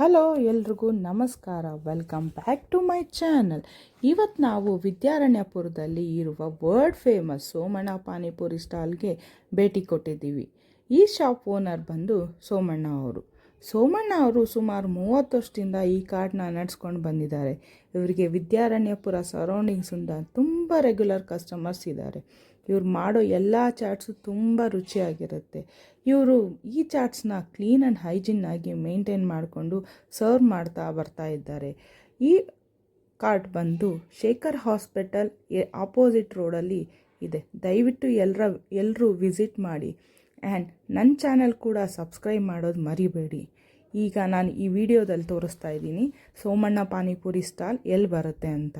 Hello ಎಲ್ರಿಗೂ ನಮಸ್ಕಾರ, welcome back to my channel. ಇವತ್ತು ನಾವು ವಿದ್ಯಾರಣ್ಯಪುರದಲ್ಲಿ ಇರುವ ವರ್ಲ್ಡ್ ಫೇಮಸ್ ಸೋಮಣ್ಣ ಪಾನಿಪುರಿ ಸ್ಟಾಲ್ಗೆ ಭೇಟಿ ಕೊಟ್ಟಿದ್ದೀವಿ. ಈ ಶಾಪ್ ಓನರ್ ಬಂದು ಸೋಮಣ್ಣ ಅವರು ಸುಮಾರು 30 ವರ್ಷದಿಂದ ಈ ಕಾರ್ಟ್ನ ನಡೆಸ್ಕೊಂಡು ಬಂದಿದ್ದಾರೆ. ಇವರಿಗೆ ವಿದ್ಯಾರಣ್ಯಪುರ ಸರೌಂಡಿಂಗ್ಸಿಂದ ತುಂಬ ರೆಗ್ಯುಲರ್ ಕಸ್ಟಮರ್ಸ್ ಇದ್ದಾರೆ. ಇವ್ರು ಮಾಡೋ ಎಲ್ಲ ಚಾಟ್ಸು ತುಂಬ ರುಚಿಯಾಗಿರುತ್ತೆ. ಇವರು ಈ ಚಾಟ್ಸ್ನ ಕ್ಲೀನ್ ಆ್ಯಂಡ್ ಹೈಜಿನ್ನಾಗಿ ಮೇಂಟೈನ್ ಮಾಡಿಕೊಂಡು ಸರ್ವ್ ಮಾಡ್ತಾ ಬರ್ತಾ ಇದ್ದಾರೆ. ಈ ಕಾರ್ಟ್ ಬಂದು ಶೇಖರ್ ಹಾಸ್ಪಿಟಲ್ ಆಪೋಸಿಟ್ ರೋಡಲ್ಲಿ ಇದೆ. ದಯವಿಟ್ಟು ಎಲ್ಲರೂ ವಿಸಿಟ್ ಮಾಡಿ. ಆ್ಯಂಡ್ ನನ್ನ ಚಾನಲ್ ಕೂಡ ಸಬ್ಸ್ಕ್ರೈಬ್ ಮಾಡೋದು ಮರಿಬೇಡಿ. ಈಗ ನಾನು ಈ ವಿಡಿಯೋದಲ್ಲಿ ತೋರಿಸ್ತಾ ಇದ್ದೀನಿ ಸೋಮಣ್ಣ ಪಾನಿಪುರಿ ಸ್ಟಾಲ್ ಎಲ್ಲಿ ಬರುತ್ತೆ ಅಂತ.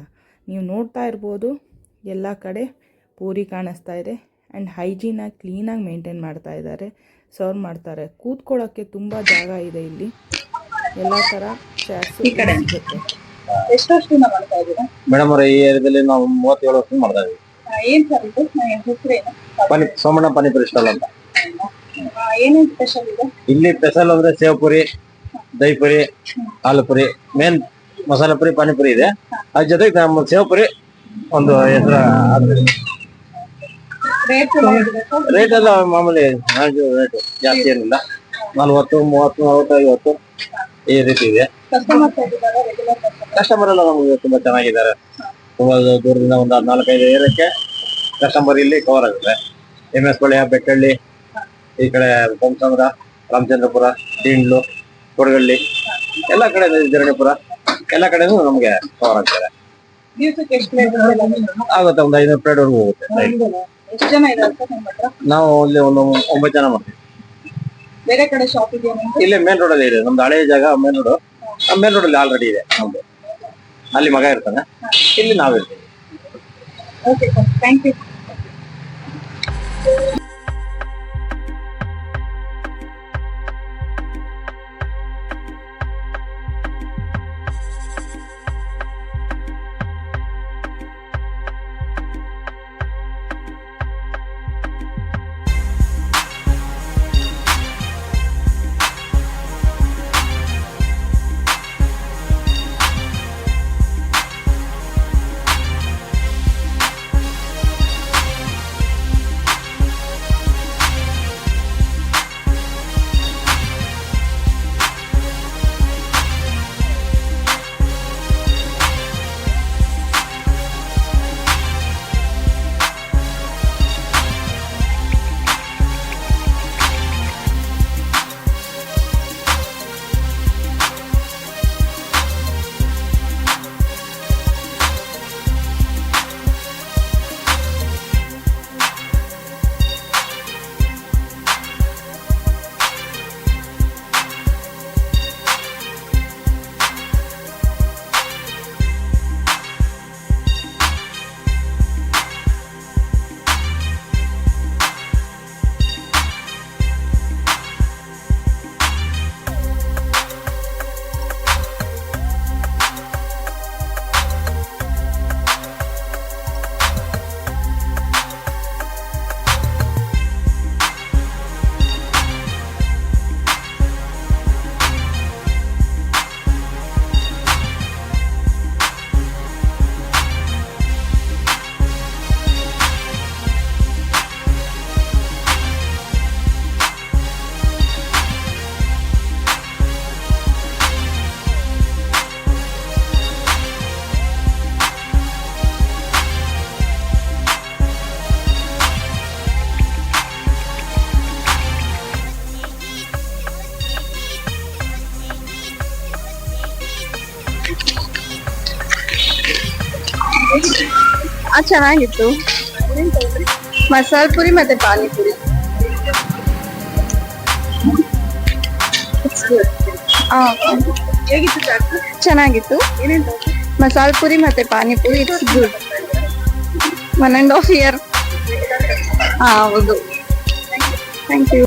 ನೀವು ನೋಡ್ತಾ ಇರ್ಬೋದು, ಎಲ್ಲ ಕಡೆ ಪೂರಿ ಕಾಣಿಸ್ತಾ ಇದೆ. ಆ್ಯಂಡ್ ಹೈಜೀನಾಗಿ ಕ್ಲೀನಾಗಿ ಮೇಂಟೈನ್ ಮಾಡ್ತಾ ಇದ್ದಾರೆ, ಸರ್ವ್ ಮಾಡ್ತಾರೆ. ಕೂತ್ಕೊಳ್ಳೋಕ್ಕೆ ತುಂಬ ಜಾಗ ಇದೆ. ಇಲ್ಲಿ ಎಲ್ಲ ಥರ ಚಾಟ್ಸ್ ಸಿಗುತ್ತೆ. ಎಷ್ಟು ವರ್ಷದಿಂದ ಮಾಡ್ತಾ ಇದ್ದೀರಾ ಮೇಡಮ್? ಈ ಏರಿಯಾದಲ್ಲಿ ನಾವು 37 ವರ್ಷ ಮಾಡ್ತಾ ಇದೀವಿ. ಏನ್ ಸರ್ ಇದು ಹೆಸರೇನು? ಸೋಮಣ್ಣ ಪಾನಿಪುರಿ ಸ್ಟಾಲ್ ಅಂತ. ಏನೇನ್ ಸ್ಪೆಷಲ್ ಇದೆ ಇಲ್ಲಿ? ಸ್ಪೆಷಲ್ ಅಂದ್ರೆ ಸೇವ್ ಪುರಿ, ದಹಿ ಪುರಿ, ಹಾಲು ಪುರಿ, ಮೇನ್ ಮಸಾಲಾ ಪುರಿ, ಪಾನಿಪುರಿ ಇದೆ. ಅದ್ರ ಜೊತೆಗೆ ನಮ್ಮ ಸೇವ್ ಪುರಿ ಒಂದು ಹೆಸರು. ರೇಟ್ ಎಲ್ಲ ಮಾಮೂಲಿ ರೇಟ್, ಜಾಸ್ತಿ ಏನಿಲ್ಲ. 40, 30, 40, 50 ಈ ರೀತಿ ಇದೆ. ಕಸ್ಟಮರ್ ಎಲ್ಲ ನಮಗೆ ತುಂಬಾ ಚೆನ್ನಾಗಿದ್ದಾರೆ. ತುಂಬಾ ದೂರದಿಂದ ಒಂದು 4-5 ಏರಿಯಾಕ್ಕೆ ಕಸ್ಟಮರ್ ಇಲ್ಲಿ ಕವರ್ ಆಗುತ್ತೆ. MS ಬಳಿಯ, ಬೆಟ್ಟಳ್ಳಿ, ಈ ಕಡೆ ಬೊಮ್ಮಸಂದ್ರ, ರಾಮಚಂದ್ರಪುರ, ದಿಂಡ್ಲು, ಕೊಡಗಳ್ಳಿ, ಎಲ್ಲ ಕಡೆ ವಿದ್ಯಾರಣ್ಯಪುರ ಎಲ್ಲ ಕಡೆನೂ ನಮ್ಗೆ ಕವರ್ ಆಗ್ತಾರೆ. ಆಗುತ್ತೆ, ಒಂದು 500 ಪ್ಲೇಟ್ ವರ್ಗು ಹೋಗುತ್ತೆ. ನಾವು ಇಲ್ಲಿ ಒಂದು 9 ಜನ ಮಾಡ್ತೀವಿ. ಬೇರೆ ಕಡೆ ಶಾಪ್ ಇದೆಯಾ? ಇಲ್ಲಿ ಮೇನ್ ರೋಡ್ ಅಲ್ಲಿ ಇದೆ ನಮ್ದು ಹಳೆ ಜಾಗ. ಮೇನ್ ರೋಡ್ ಅಲ್ಲಿ ಆಲ್ರೆಡಿ ಇದೆ ನಮ್ದು. ಅಲ್ಲಿ ಮಗ ಇರ್ತಾನೆ, ಇಲ್ಲಿ ನಾವಿರ್ತೀವಿ. Okay sir, thank you. ಚೆನ್ನಾಗಿತ್ತು. ಮಸಾಲ ಪುರಿ ಮತ್ತೆ ಪಾನಿಪುರಿ ಚೆನ್ನಾಗಿತ್ತು. ಮಸಾಲ ಪುರಿ ಮತ್ತೆ ಪಾನಿಪುರಿ ಇಟ್ಸ್ ಗುಡ್. 1.5 year. ಹೌದು. Thank you.